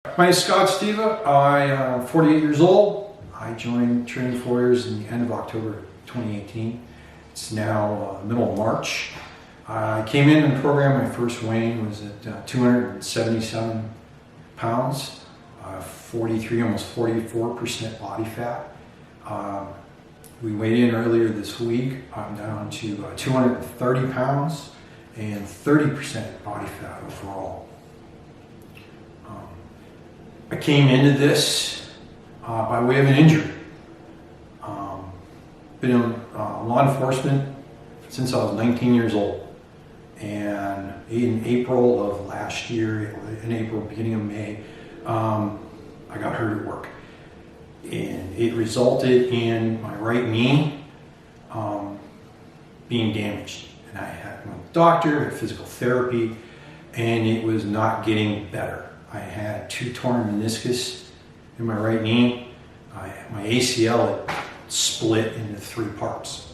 My name is Steva. I am 48 years old. I joined Training Warriors in the end of October 2018. It's now middle of March. I came in the program, my first weighing was at 277 pounds, 43, almost 44% body fat. We weighed in earlier this week. I'm down to 230 pounds and 30% body fat overall. I came into this by way of an injury. Been in law enforcement since I was 19 years old. And in April of last year, beginning of May, I got hurt at work. And it resulted in my right knee being damaged. And I had went to the doctor, had physical therapy, and it was not getting better. I had 2 torn meniscus in my right knee. My ACL had split into 3 parts.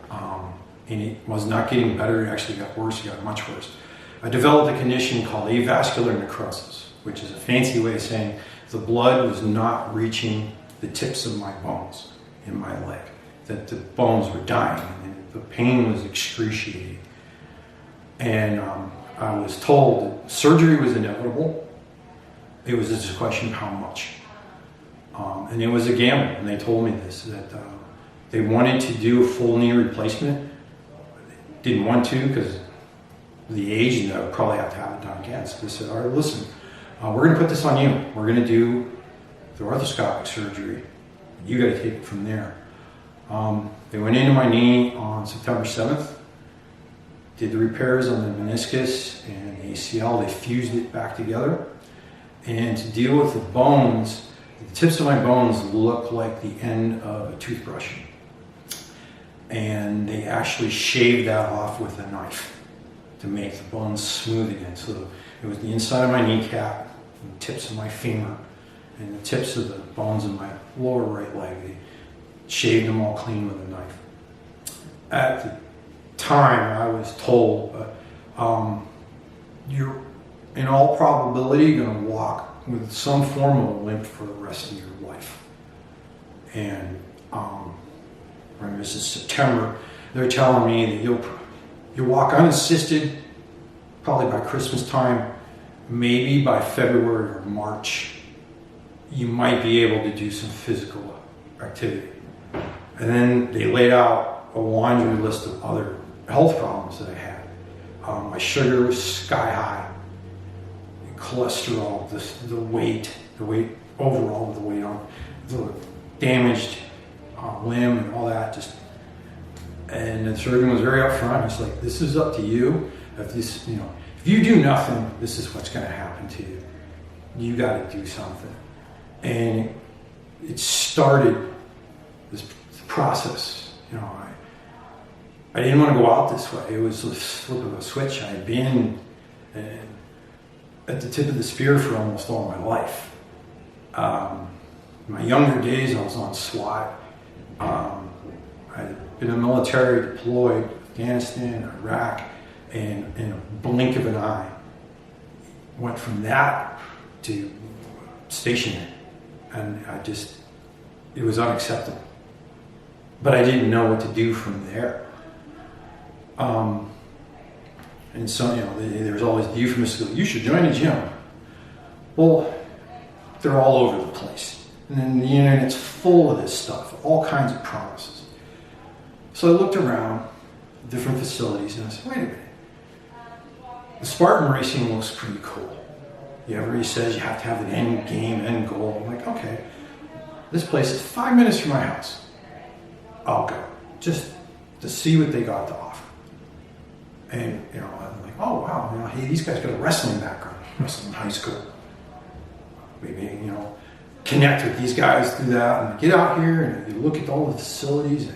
And it was not getting better, it actually got worse, it got much worse. I developed a condition called avascular necrosis, which is a fancy way of saying the blood was not reaching the tips of my bones in my leg, that the bones were dying, and the pain was excruciating. And I was told that surgery was inevitable. It was just a question of how much. And it was a gamble, and they told me this, that they wanted to do a full knee replacement. Didn't want to because of the age, and I would probably have to have it done again. So they said, all right, listen, we're going to put this on you. We're going to do the arthroscopic surgery. You got to take it from there. They went into my knee on September 7th. Did the repairs on the meniscus and the ACL, they fused it back together. And to deal with the bones, the tips of my bones look like the end of a toothbrush. And they actually shaved that off with a knife to make the bones smooth again. So it was the inside of my kneecap, and the tips of my femur, and the tips of the bones in my lower right leg. They shaved them all clean with a knife. At the time, I was told, you're in all probability going to walk with some form of a limp for the rest of your life. And this is September. They're telling me that you'll walk unassisted probably by Christmas time, maybe by February or March. You might be able to do some physical activity. And then they laid out a laundry list of other health problems that I had. My sugar was sky high, cholesterol, the weight overall, the weight on the damaged limb and all that. And the surgeon was very upfront. He's like, "This is up to you. If you do nothing, this is what's going to happen to you. You got to do something." And it started this process. I didn't want to go out this way. It was a flip of a switch. I had been at the tip of the spear for almost all my life. In my younger days, I was on SWAT. I had been in the military, deployed, Afghanistan, Iraq, and in a blink of an eye, went from that to stationary. And it was unacceptable. But I didn't know what to do from there. And so, there's always the euphemism, you should join a gym. Well, they're all over the place. And then the internet's full of this stuff, all kinds of promises. So I looked around different facilities and I said, wait a minute. The Spartan racing looks pretty cool. Everybody says you have to have an end game, end goal. I'm like, okay, this place is 5 minutes from my house. I'll go, just to see what they got to offer. And, I'm like, oh, wow, hey, these guys got a wrestling background, wrestling in high school. Maybe, connect with these guys through that and get out here and you look at all the facilities.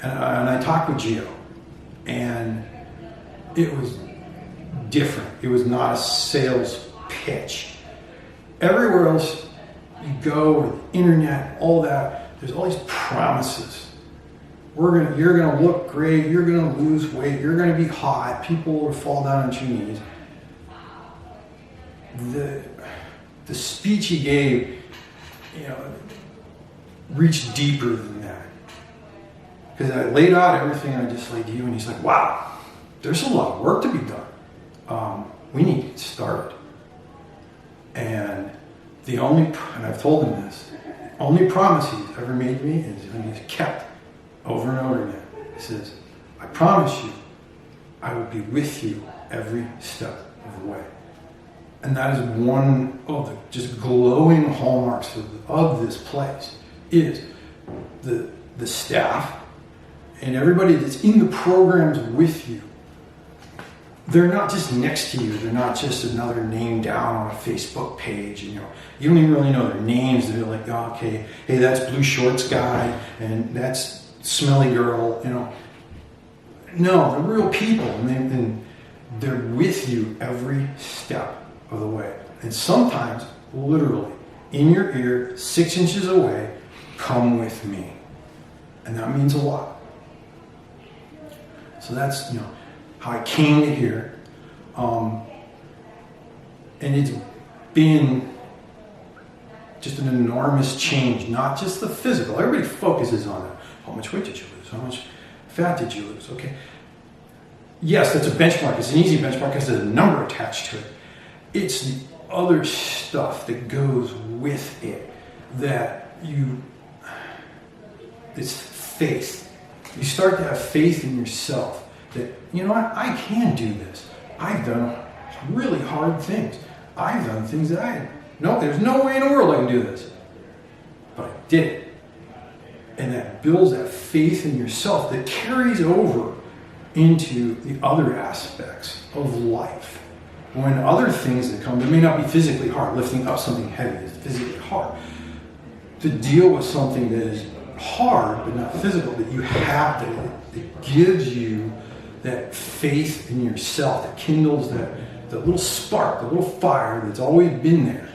And I talked with Gio, and it was different. It was not a sales pitch. Everywhere else you go, with the internet, all that, there's all these promises. You're gonna look great, you're gonna lose weight, you're gonna be hot, people will fall down on your knees. the speech he gave, reached deeper than that. Because I laid out everything I just laid to you, and he's like, wow, there's a lot of work to be done. We need to get started. And and I've told him this, the only promise he's ever made to me is when he's kept over and over again. He says, I promise you, I will be with you every step of the way. And that is one of the just glowing hallmarks of this place, is the staff and everybody that's in the programs with you. They're not just next to you. They're not just another name down on a Facebook page. You don't even really know their names. They're like, oh, okay, hey, that's blue shorts guy, and that's smelly girl. No, they're real people, and they're with you every step of the way. And sometimes, literally, in your ear, 6 inches away, come with me. And that means a lot. So that's, how I came to here. And it's been just an enormous change, not just the physical. Everybody focuses on it. How much weight did you lose? How much fat did you lose? Okay. Yes, that's a benchmark. It's an easy benchmark because there's a number attached to it. It's the other stuff that goes with it it's faith. You start to have faith in yourself that, I can do this. I've done really hard things. I've done things that there's no way in the world I can do this. But I did it. And that builds that faith in yourself that carries over into the other aspects of life. When other things that come, that may not be physically hard, lifting up something heavy is physically hard. To deal with something that is hard but not physical, that you have that gives you that faith in yourself, that kindles that little spark, the little fire that's always been there,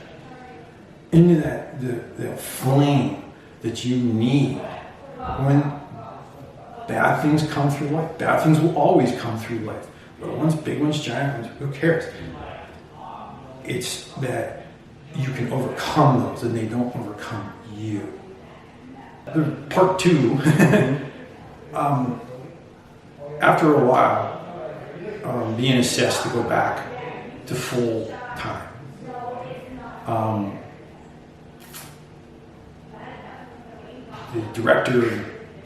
into that flame that you need when bad things come through life. Bad things will always come through life. Little ones, big ones, giant ones, who cares? It's that you can overcome those and they don't overcome you. Part 2, after a while, being assessed to go back to full time. The director of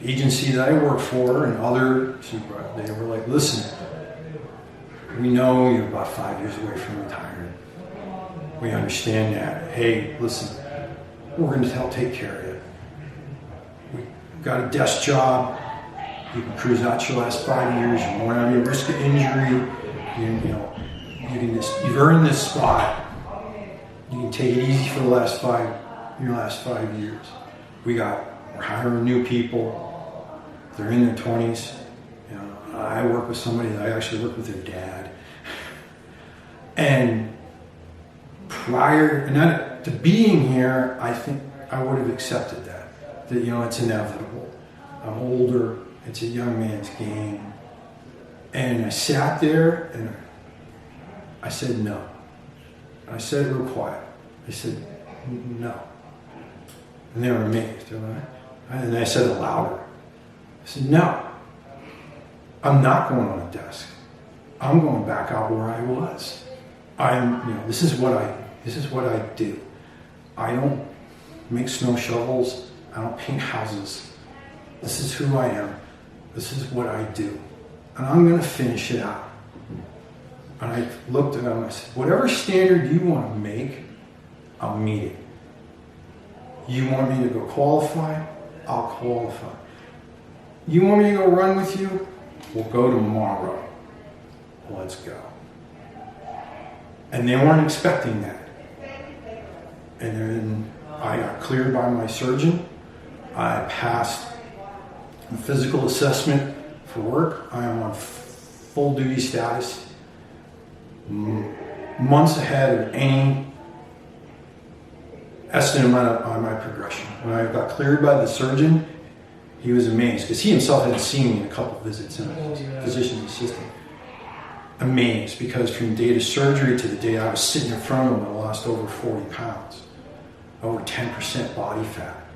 the agency that I work for and other supervisors, they were like, listen, we know you're about 5 years away from retiring. We understand that. Hey, listen, we're going to help take care of you. We've got a desk job. You can cruise out your last 5 years. You won't have any risk of injury. You've earned this spot. You can take it easy for your last 5 years. We're hiring new people. They're in their 20s. I work with somebody that I actually work with their dad. And prior to being here, I think I would have accepted that it's inevitable. I'm older. It's a young man's game. And I sat there and I said no. I said it real quiet. I said no. And they were amazed. And I said it louder. I said no. I'm not going on a desk. I'm going back out where I was. This is what I do. I don't make snow shovels. I don't paint houses. This is who I am. This is what I do. And I'm going to finish it out. And I looked at him and I said, whatever standard you want to make, I'll meet it. You want me to go qualify? I'll qualify. You want me to go run with you? We'll go tomorrow. Let's go. And they weren't expecting that. And then I got cleared by my surgeon. I passed the physical assessment for work. I am on full duty status, months ahead of any estimate on my progression. When I got cleared by the surgeon, he was amazed because he himself hadn't seen me in a couple visits in a physician's assistant. amazed because from the date of surgery to the day I was sitting in front of him, I lost over 40 pounds, over 10% body fat.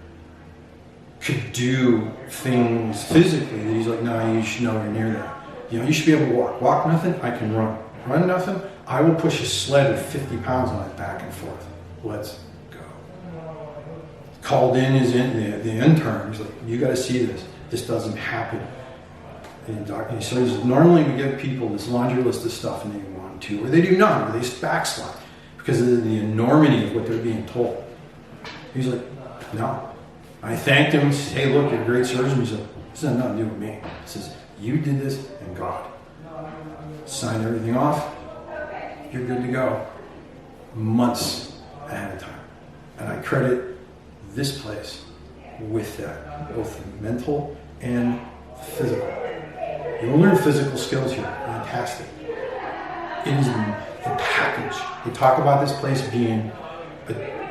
Could do things physically that he's like, no, you should nowhere near that. You know, you should be able to walk. Walk nothing, I can run. Run nothing, I will push a sled with 50 pounds on it back and forth. Let's go. Called in the intern. He's like, you got to see this. This doesn't happen. And he says, normally we give people this laundry list of stuff and they want to, or they do none, or they backslide because of the enormity of what they're being told. He's like, no. I thanked him. He says, hey, look, you're a great surgeon. He's like, this has nothing to do with me. He says, you did this and God. Signed everything off. You're good to go. Months ahead of time. And I credit this place with that, both mental and physical. You'll learn physical skills here. Fantastic. It is the package. They talk about this place being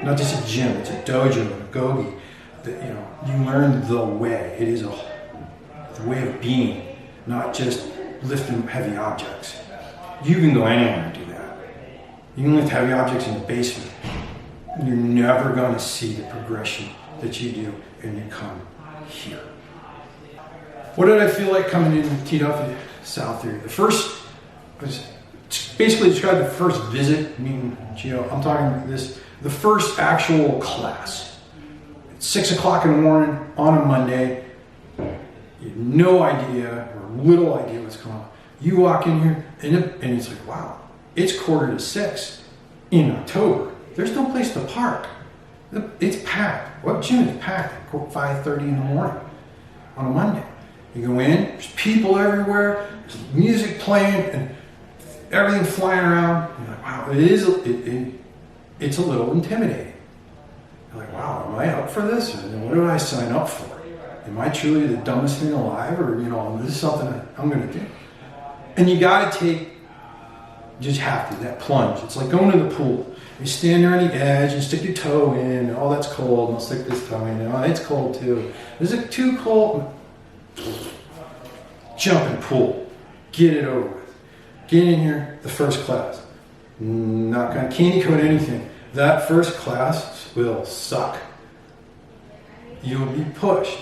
not just a gym, it's a dojo and a gogi. You learn the way. It is the way of being, not just lifting heavy objects. You can go anywhere and do that. You can lift heavy objects in the basement. You're never going to see the progression that you do when you come here. What did I feel like coming in TW South Theory? The first was basically described the first visit, meeting Gio. I'm talking the first actual class. It's 6 o'clock in the morning on a Monday. You have no idea or little idea what's going on. You walk in here and it's like, wow, it's 5:45 in October. There's no place to park. It's packed. What gym is packed at 5:30 in the morning on a Monday? You go in, there's people everywhere, there's music playing, and everything flying around. You're like, wow, it's a little intimidating. You're like, wow, am I up for this? Or what did I sign up for? Am I truly the dumbest thing alive? Or, this is something I'm going to do. And you got to you just have to, that plunge. It's like going to the pool. You stand there on the edge and stick your toe in. Oh, that's cold. I'll stick this toe in. Oh, it's cold too. Is it too cold? Jump in pool. Get it over with. Get in here, the first class. Not going to candy coat anything. That first class will suck. You'll be pushed.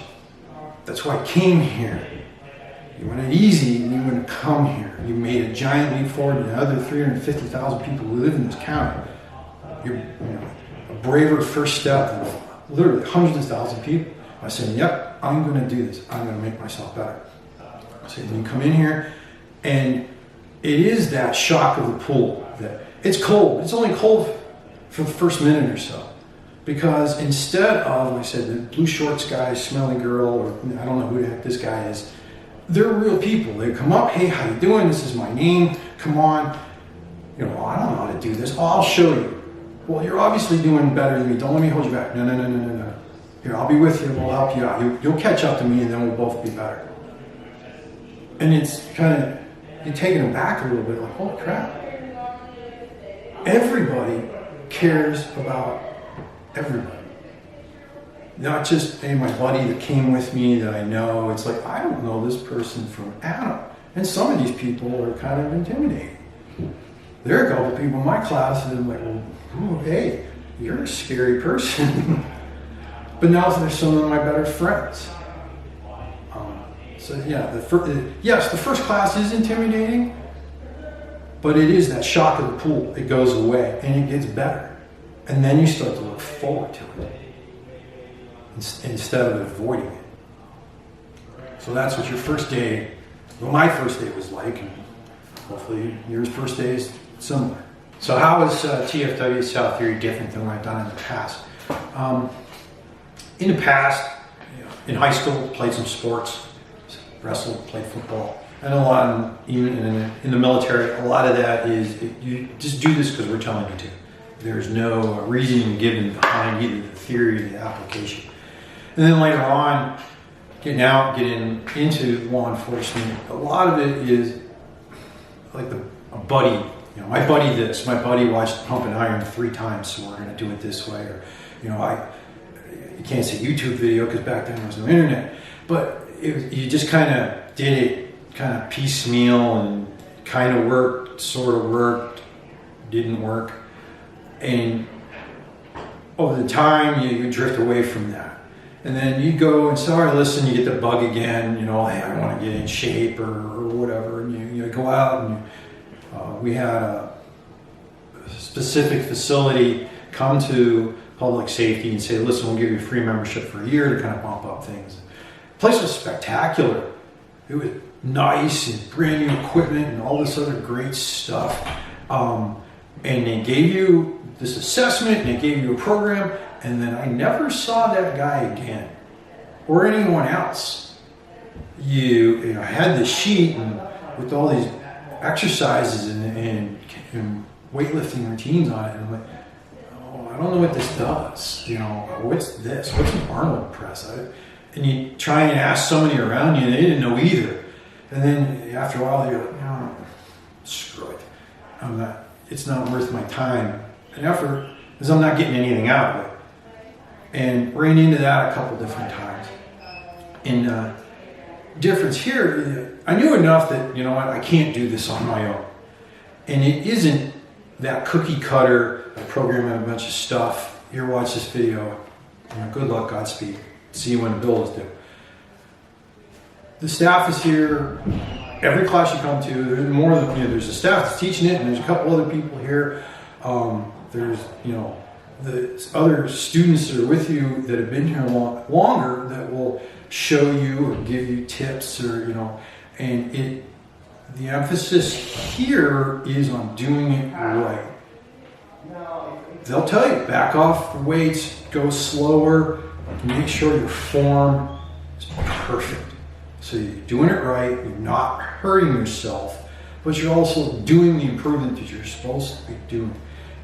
That's why I came here. You want it easy, and you want to come here. You made a giant leap forward to the other 350,000 people who live in this county. You're a braver first step than literally hundreds of thousands of people. I said, yep, I'm going to do this. I'm going to make myself better. I said, then you come in here, and it is that shock of the pool. That it's cold. It's only cold for the first minute or so. Because instead of, like I said, the blue shorts guy, smelly girl, or I don't know who the heck this guy is, they're real people. They come up, hey, how you doing? This is my name. Come on. I don't know how to do this. Oh, I'll show you. Well, you're obviously doing better than me. Don't let me hold you back. No. Here, I'll be with you. We'll help you out. You'll catch up to me, and then we'll both be better. And it's kind of, you're taken aback a little bit, like, holy crap. Everybody cares about everybody. Not just, hey, my buddy that came with me that I know. It's like, I don't know this person from Adam. And some of these people are kind of intimidating. There are a couple of people in my class that I'm like, well, ooh, hey, you're a scary person. But now they're some of my better friends. So yeah, the first class is intimidating, but it is that shock of the pool. It goes away and it gets better. And then you start to look forward to it instead of avoiding it. So that's what your first day, well, my first day was like, and hopefully your first day is similar. So how is TFW South Theory different than what I've done in the past? In the past, in high school, played some sports, wrestled, played football, and a lot, even in the military, a lot of that is, you just do this because we're telling you to. There's no reasoning given behind either the theory or the application. And then later on, getting into law enforcement, a lot of it is like a buddy. My buddy this, my buddy watched Pump and Iron 3 times, so we're going to do it this way. Or, you can't say YouTube video because back then there was no internet. But you just kind of did it kind of piecemeal, and kind of worked, sort of worked, didn't work. And over the time, you drift away from that. And then you go and say, all right, listen, you get the bug again, you know, hey, I want to get in shape or whatever. And you go out and we had a specific facility come to public safety and say, listen, we'll give you a free membership for a year to kind of bump up things. The place was spectacular. It was nice and brand new equipment and all this other great stuff. And they gave you this assessment and they gave you a program, and then I never saw that guy again or anyone else. You know, had this sheet and with all these exercises and weightlifting routines on it, and I'm like, oh, I don't know what this does. You know, what's this? What's an Arnold press? And you try and ask somebody around you, and they didn't know either. And then after a while, you're like, no, screw it. It's not worth my time and effort because I'm not getting anything out of it. And ran into that a couple different times. And difference here, I knew enough that, you know what, I can't do this on my own. And it isn't that cookie cutter, I program a bunch of stuff. Here, watch this video. You know, good luck, Godspeed. See you when the bill is due. The staff is here. Every class you come to, there's more than, you know, there's a staff that's teaching it, and there's a couple other people here. There's, you know, the other students that are with you that have been here longer that will show you or give you tips, or, you know, and the emphasis here is on doing it right. They'll tell you, back off the weights, go slower, make sure your form is perfect. So you're doing it right, you're not hurting yourself, but you're also doing the improvement that you're supposed to be doing.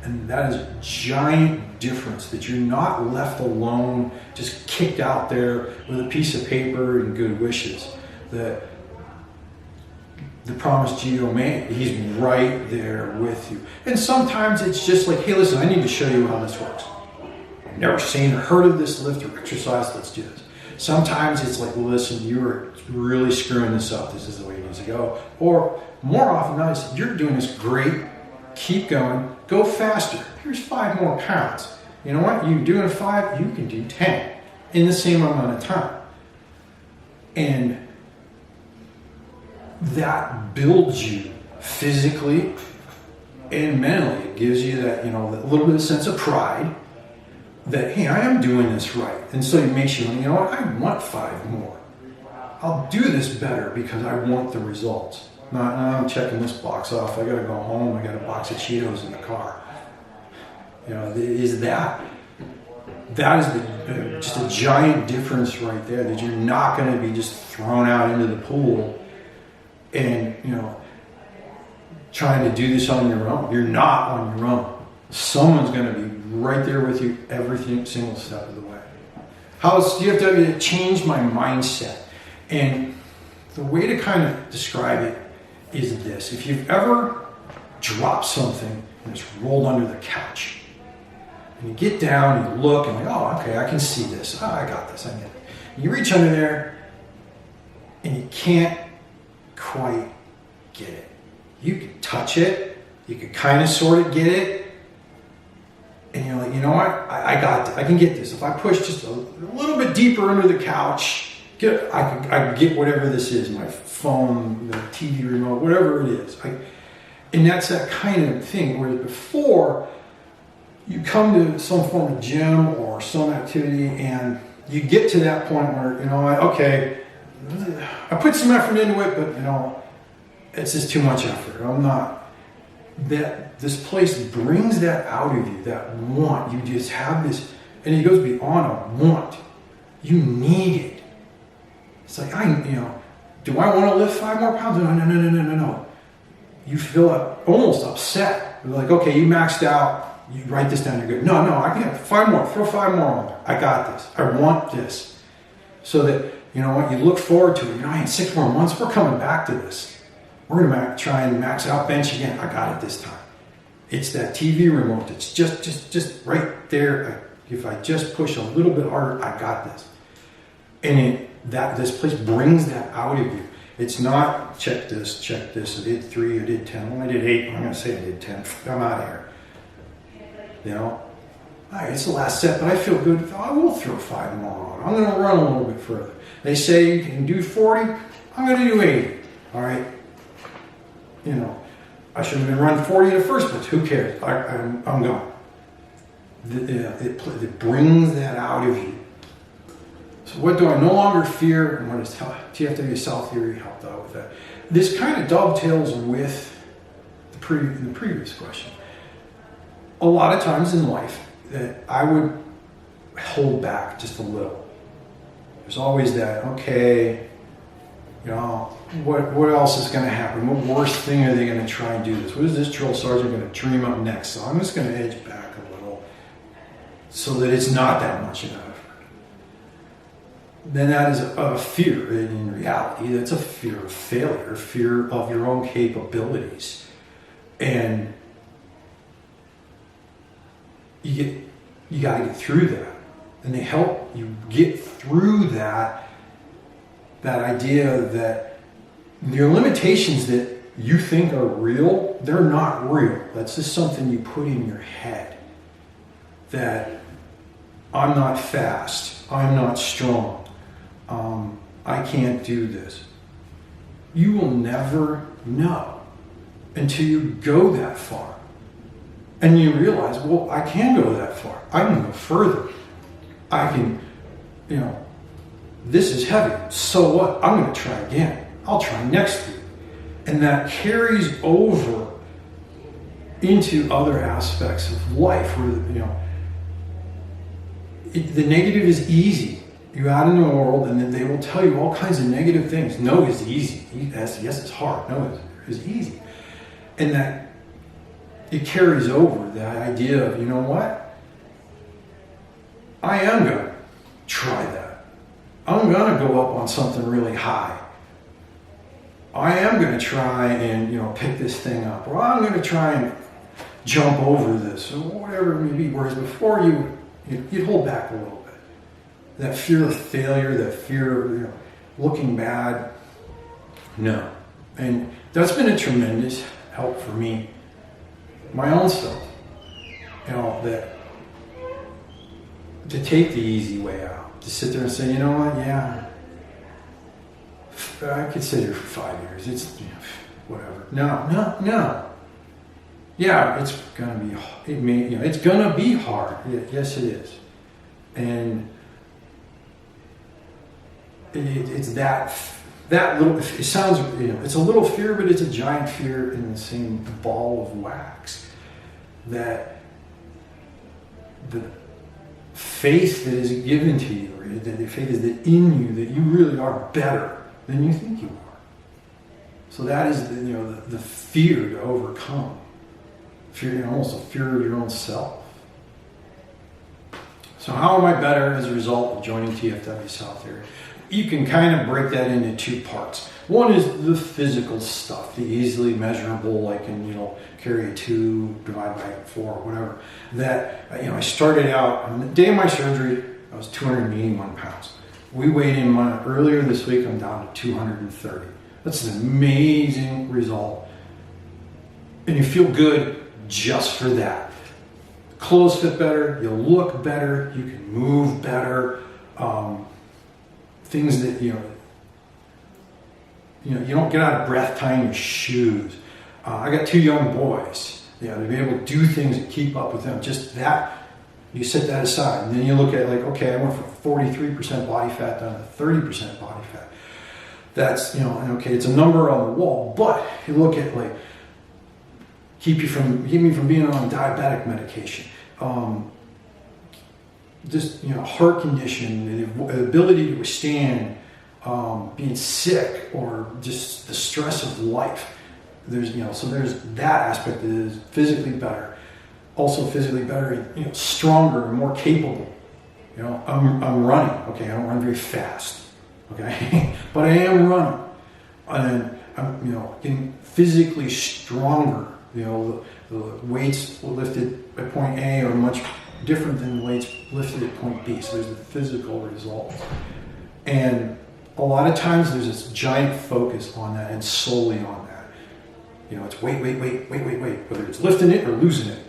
And that is a giant difference, that you're not left alone, just kicked out there with a piece of paper and good wishes. That the promised Geo made, he's right there with you. And sometimes it's just like, hey, listen, I need to show you how this works. I've never seen or heard of this lift or exercise, let's do this. Sometimes it's like, well, listen, you're really screwing this up. This is the way it needs to go. Or more often than not, you're doing this great. Keep going. Go faster. Here's 5 more pounds. You know what? You're doing 5, you can do 10 in the same amount of time. And that builds you physically and mentally. It gives you that, you know, that little bit of sense of pride. That, hey, I am doing this right. And so it makes you know what, I want 5 more. I'll do this better because I want the results. Not, I'm checking this box off. I gotta go home. I got a box of Cheetos in the car. You know, is that is just a giant difference right there, that you're not gonna be just thrown out into the pool and, you know, trying to do this on your own. You're not on your own. Someone's gonna be right there with you every single step of the way. How has DFW changed my mindset? And the way to kind of describe it is this. If you've ever dropped something and it's rolled under the couch, and you get down and you look and like, oh, okay, I can see this. Oh, I got this, I get it. And you reach under there and you can't quite get it. You can touch it, you can kind of sort of get it, and you're like, you know what? I got this. I can get this. If I push just a little bit deeper under the couch, I can get whatever this is, my phone, the TV remote, whatever it is. And that's that kind of thing where before you come to some form of gym or some activity and you get to that point where, you know, okay, I put some effort into it, but, you know, it's just too much effort. I'm not. That this place brings that out of you, that want. You just have this, and it goes beyond a want. You need it. It's like, do I want to lift 5 more pounds? No. You feel almost upset. You're like, okay, you maxed out. You write this down, you're good. No, I can have 5 more. Throw 5 more on there. I got this. I want this. So that, you know what, you look forward to it. You know, in 6 more months, we're coming back to this. We're going to try and max out bench again. I got it this time. It's that TV remote that's just right there. If I just push a little bit harder, I got this. And this place brings that out of you. It's not check this, I did 3, I did 10, well, I did 8, I'm going to say I did 10, I'm out of here. You know, all right, it's the last set, but I feel good. I will throw 5 more on. I'm going to run a little bit further. They say you can do 40, I'm going to do 80. All right, you know, I should have been running 40 in the first place. Who cares? I'm gone. It brings that out of you. So what do I no longer fear, and what does TFW South Theory helped out with that? This kind of dovetails with the previous question. A lot of times in life that I would hold back just a little. There's always that, okay, you know, what else is going to happen? What worst thing are they going to try and do this? What is this drill sergeant going to dream up next? So I'm just going to edge back a little so that it's not that much of an effort. Then that is a fear. In reality, that's a fear of failure, fear of your own capabilities. And you got to get through that. And they help you get through that idea that your limitations that you think are real, they're not real. That's just something you put in your head. That I'm not fast, I'm not strong, I can't do this. You will never know until you go that far. And you realize, well, I can go that far. I can go further. I can, you know, this is heavy. So what? I'm going to try again. I'll try next week. And that carries over into other aspects of life where, you know, the negative is easy. You out in the world and then they will tell you all kinds of negative things. No is easy. Yes, it's hard. No is easy. And that it carries over that idea of, you know what? I am going to try that. I'm going to go up on something really high. I am going to try and, you know, pick this thing up. Or I'm going to try and jump over this or whatever it may be. Whereas before you'd hold back a little bit. That fear of failure, that fear of, you know, looking bad. No. And that's been a tremendous help for me. My own self. You know, that to take the easy way out. To sit there and say, you know what, yeah, I could sit here for 5 years. It's, you know, whatever. No. Yeah, it's gonna be. It's gonna be hard. Yes, it is. And it's that little. It sounds, you know, it's a little fear, but it's a giant fear in the same ball of wax. That the faith that is given to you, or that the faith is that in you, that you really are better than you think you are. So that is the fear to overcome. Fear, you know, almost a fear of your own self. So how am I better as a result of joining TFW South Theory? You can kind of break that into 2 parts. One is the physical stuff, the easily measurable, like carry a 2, divide by 4, whatever. That, I started out, on the day of my surgery, I was 281 pounds. We weighed in earlier this week, I'm down to 230. That's an amazing result. And you feel good just for that. Clothes fit better, you look better, you can move better. Things that, you don't get out of breath tying your shoes. I got 2 young boys. To be able to do things and keep up with them. Just that, you set that aside. And then you look at okay, I went from 43% body fat down to 30% body fat. That's, okay, it's a number on the wall, but you look at keep me from being on diabetic medication. Just, heart condition, the ability to withstand being sick or just the stress of life. There's, so there's that aspect that is physically better. Also physically better, stronger and more capable. I'm running. Okay, I don't run very fast. Okay, but I am running, and I'm, getting physically stronger. The weights lifted at point A are much different than weights lifted at point B. So there's the physical results. And a lot of times there's this giant focus on that and solely on that. You know, it's wait, whether it's lifting it or losing it.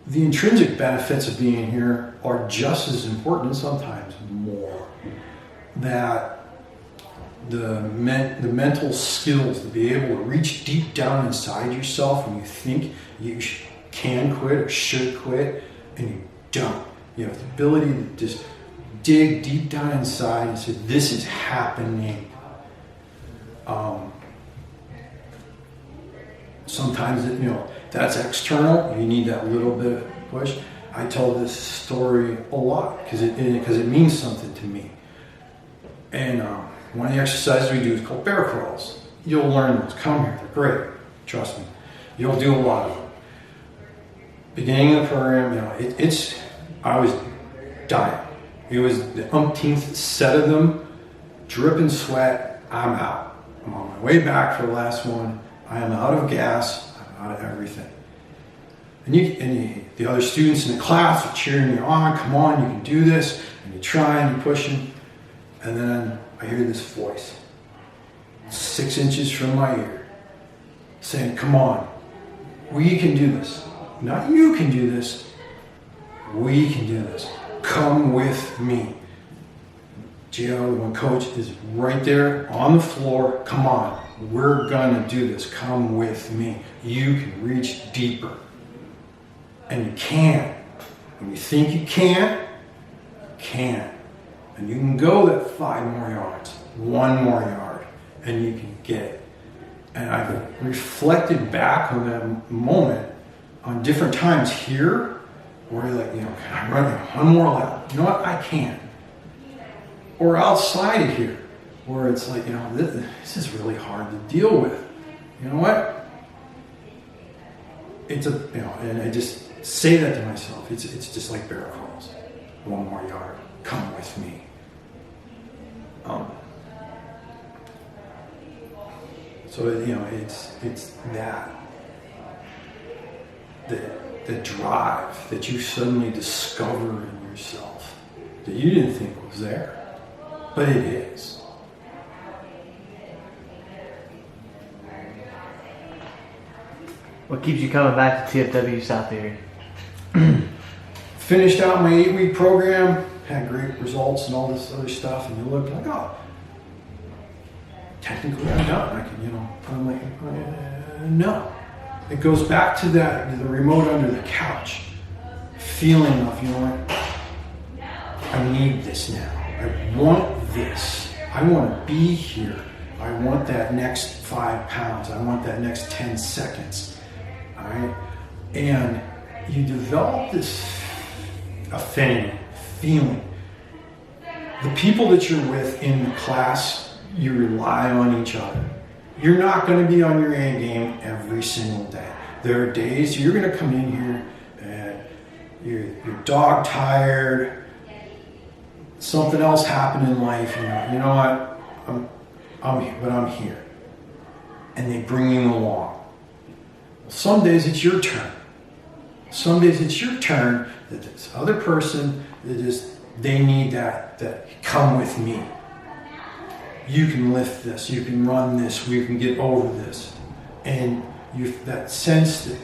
The intrinsic benefits of being here are just as important and sometimes more. That the mental skills to be able to reach deep down inside yourself when you think you can quit or should quit and you don't. You have the ability to just dig deep down inside and say, this is happening. Sometimes, that's external. You need that little bit of push. I tell this story a lot because it means something to me. And one of the exercises we do is called bear crawls. You'll learn those. Come here. They're great. Trust me. You'll do a lot of them. Beginning of the program, I was dying. It was the umpteenth set of them, dripping sweat. I'm out. I'm on my way back for the last one. I am out of gas. I'm out of everything. And the other students in the class are cheering you on. Come on, you can do this. And you try and you're pushing. And then I hear this voice, 6 inches from my ear, saying, come on, we can do this. Not you can do this. We can do this. Come with me. Gio, the one coach, is right there on the floor. Come on, we're gonna do this. Come with me. You can reach deeper. And you can. When you think you can't, you can. And you can go that 5 more yards, 1 more yard, and you can get it. And I've reflected back on that moment on different times here where you're like, can I run 1 more lap? You know what? I can. Or outside of here where it's like, this is really hard to deal with. You know what? And I just say that to myself. It's just like bear crawls. 1 more yard. Come with me. So it's that the drive that you suddenly discover in yourself that you didn't think was there, but it is. What keeps you coming back to TFW South Erie? Finished out my 8-week program, had great results and all this other stuff, and you look like, oh, technically I'm done. I can, I'm like, no. It goes back to the remote under the couch, feeling of, I need this now. I want this. I want to be here. I want that next 5 pounds. I want that next 10 seconds. All right? And you develop this affinity, feeling. The people that you're with in the class, you rely on each other. You're not going to be on your A game every single day. There are days you're going to come in here and you're dog tired. Something else happened in life. You know what? I'm here. And they bring you along. Some days it's your turn. Some days it's your turn that this other person they need that come with me. You can lift this, you can run this, we can get over this. And that sense of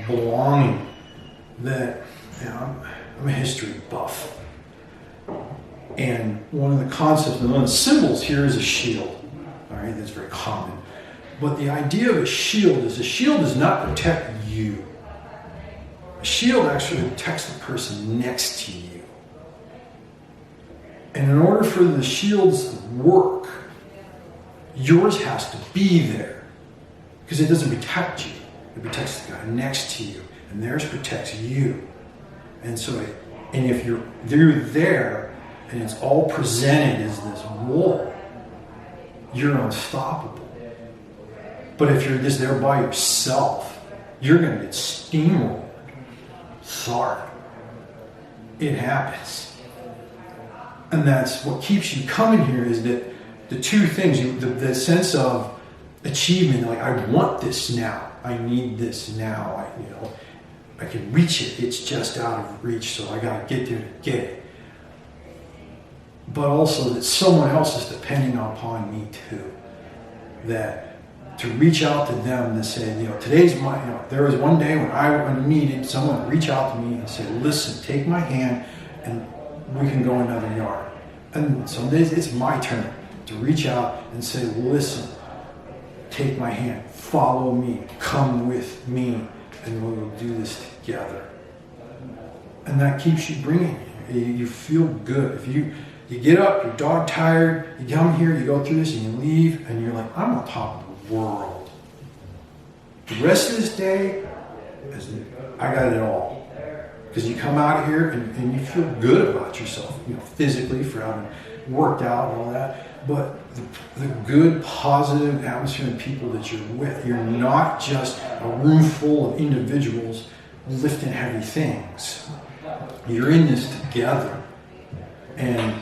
belonging that, I'm a history buff. And one of the concepts, one of the symbols here is a shield. All right, that's very common. But the idea of a shield does not protect you. A shield actually protects the person next to you. And in order for the shields to work, yours has to be there. Because it doesn't protect you. It protects the guy next to you. And theirs protects you. And if you're there, and it's all presented as this wall, you're unstoppable. But if you're just there by yourself, you're going to get steamrolled. Sorry. It happens. And that's what keeps you coming here is that the two things, the sense of achievement, like I want this now. I need this now. I can reach it. It's just out of reach, so I got to get there to get it. but also that someone else is depending upon me too. That to reach out to them to say, today's my, there was one day when I needed someone to reach out to me and say, listen, take my hand and we can go another yard. And some days it's my turn to reach out and say, listen, take my hand, follow me, come with me, and we will do this together. And that keeps you bringing it. You feel good. If you get up, you're dog tired, you come here, you go through this, and you leave, and you're like, I'm on top of the world. The rest of this day, I got it all. Because you come out of here and you feel good about yourself, physically for having worked out and all that. But the good, positive atmosphere and people that you're with, you're not just a room full of individuals lifting heavy things. You're in this together. And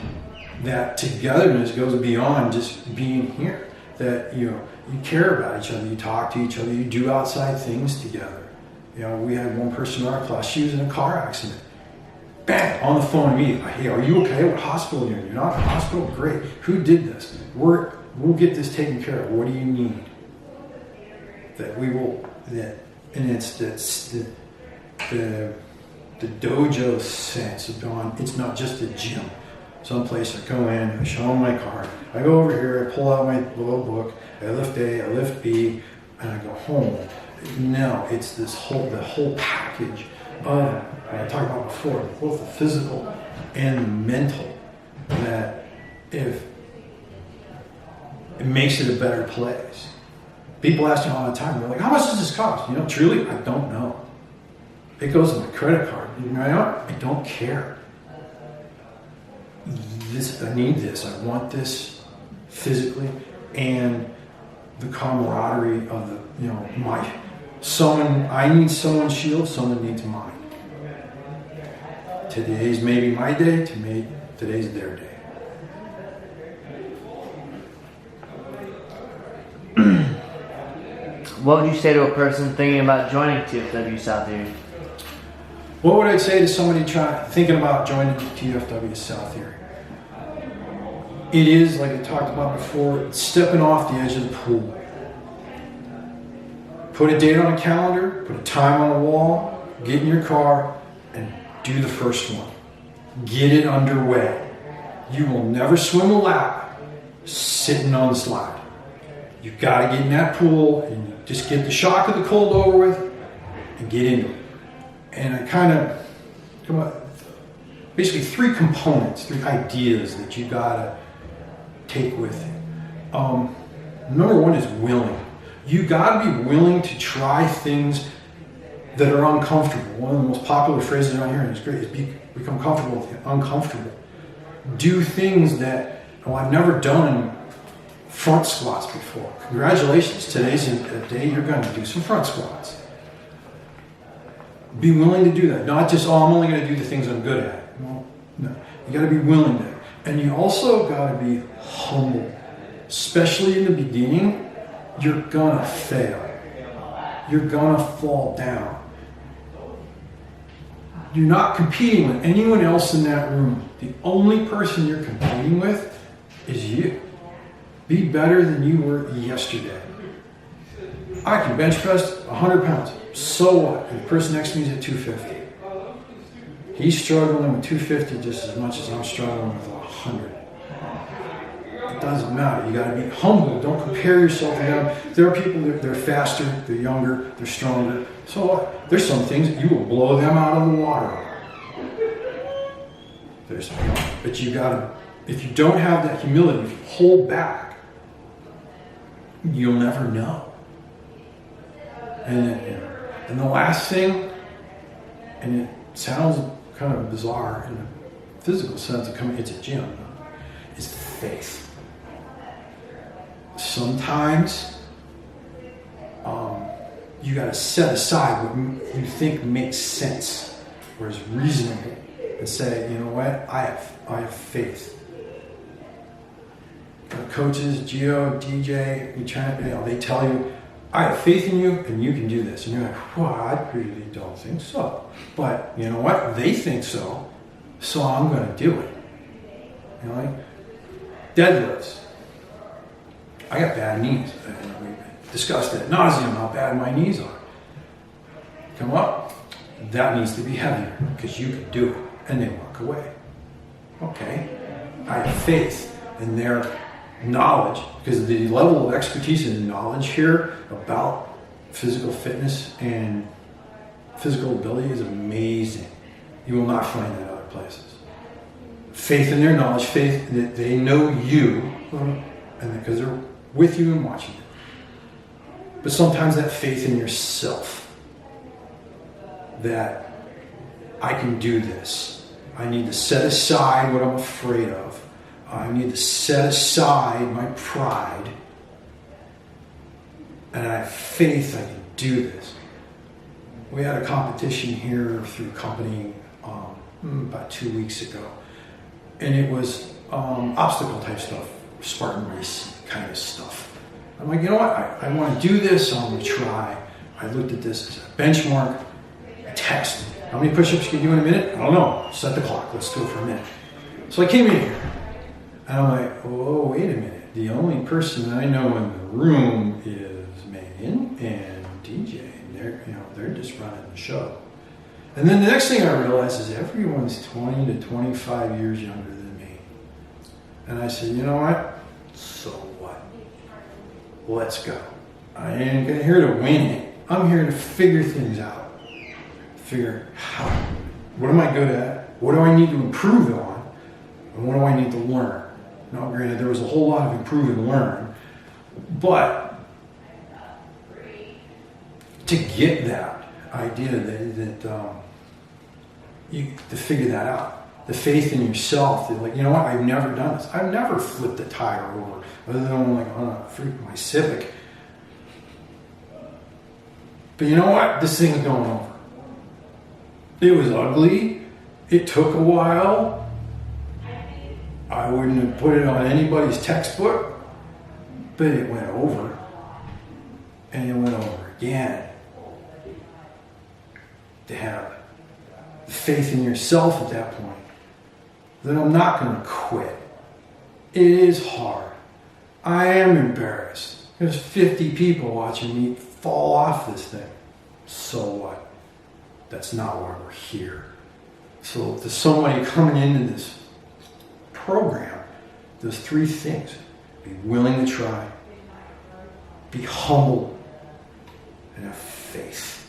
that togetherness goes beyond just being here. That you care about each other, you talk to each other, you do outside things together. We had one person in our class, she was in a car accident. Bang, on the phone immediately. Hey, are you okay? What hospital are you in? You're not in the hospital? Great. Who did this? We'll get this taken care of. What do you need? And it's the dojo sense of going, it's not just a gym. Someplace I go in, I show them my card. I go over here, I pull out my little book, I lift A, I lift B, and I go home. No, it's the whole package of, what I talked about before, both the physical and the mental, that if it makes it a better place. People ask me all the time, they're like, how much does this cost? Truly, I don't know. It goes on my credit card. I don't care. I need this. I want this physically, and the camaraderie of I need someone's shield, someone needs mine. Today's maybe my day, today's their day. What would you say to a person thinking about joining TFW South Erie? What would I say to somebody thinking about joining TFW South Erie? It is, like I talked about before, stepping off the edge of the pool. Put a date on a calendar, put a time on the wall, get in your car, and do the first one. Get it underway. You will never swim a lap sitting on the slide. You've got to get in that pool and you just get the shock of the cold over with and get into it. And I kind of come up, basically three components, three ideas that you got to take with you. Number one is willing. You got to be willing to try things that are uncomfortable. One of the most popular phrases around here, and it's great, is become comfortable with the uncomfortable. Do things that, I've never done front squats before. Congratulations, today's a day you're going to do some front squats. Be willing to do that. Not just, I'm only going to do the things I'm good at. No. You got to be willing to. And you also got to be humble. Especially in the beginning, you're going to fail. You're going to fall down. You're not competing with anyone else in that room. The only person you're competing with is you. Be better than you were yesterday. I can bench press 100 pounds. So what? And the person next to me is at 250. He's struggling with 250 just as much as I'm struggling with 100. It doesn't matter. You got to be humble. Don't compare yourself to them. There are people that they're faster, they're younger, they're stronger. So what? There's some things that you will blow them out of the water. But you got to, if you don't have that humility, if you hold back, you'll never know. And the last thing, and it sounds kind of bizarre in a physical sense, it's a gym, is faith. Sometimes you got to set aside what you think makes sense or is reasonable and say, you know what, I have faith. Coaches, Gio, DJ, they tell you, I have faith in you and you can do this. And you're like, well, I really don't think so. But you know what? They think so. So I'm going to do it. You know, like deadlifts. I got bad knees. We discussed ad nauseum how bad my knees are. Come up, that needs to be heavier because you can do it. And they walk away. Okay, I have faith in their knowledge because the level of expertise and knowledge here about physical fitness and physical ability is amazing. You will not find that other places. Faith in their knowledge, faith that they know you, and because they're with you and watching you. But sometimes that faith in yourself, that I can do this. I need to set aside what I'm afraid of. I need to set aside my pride. And I have faith I can do this. We had a competition here through company about 2 weeks ago. And it was obstacle type stuff, Spartan race kind of stuff. I'm like, you know what? I want to do this. I'm going to try. I looked at this as a benchmark. I tested. How many push-ups can you do in a minute? I don't know. Set the clock. Let's do it for a minute. So I came in here. And I'm like, oh, wait a minute. The only person I know in the room is Megan and DJ. And they're just running the show. And then the next thing I realized is everyone's 20 to 25 years younger than me. And I said, you know what? So what? Let's go. I ain't here to win it. I'm here to figure things out. Figure how. What am I good at? What do I need to improve on? And what do I need to learn? Now, granted, there was a whole lot of improve and learn. But to get that idea to figure that out, the faith in yourself, that like, you know what, I've never done this. I've never flipped a tire over, other than like on my Civic. But you know what, this thing's going over. It was ugly. It took a while. I wouldn't have put it on anybody's textbook, but it went over, and it went over again. To have faith in yourself at that point, that I'm not going to quit. It is hard. I am embarrassed. There's 50 people watching me fall off this thing. So what? That's not why we're here. So there's somebody coming into this program, there's 3 things. Be willing to try, be humble, and have faith.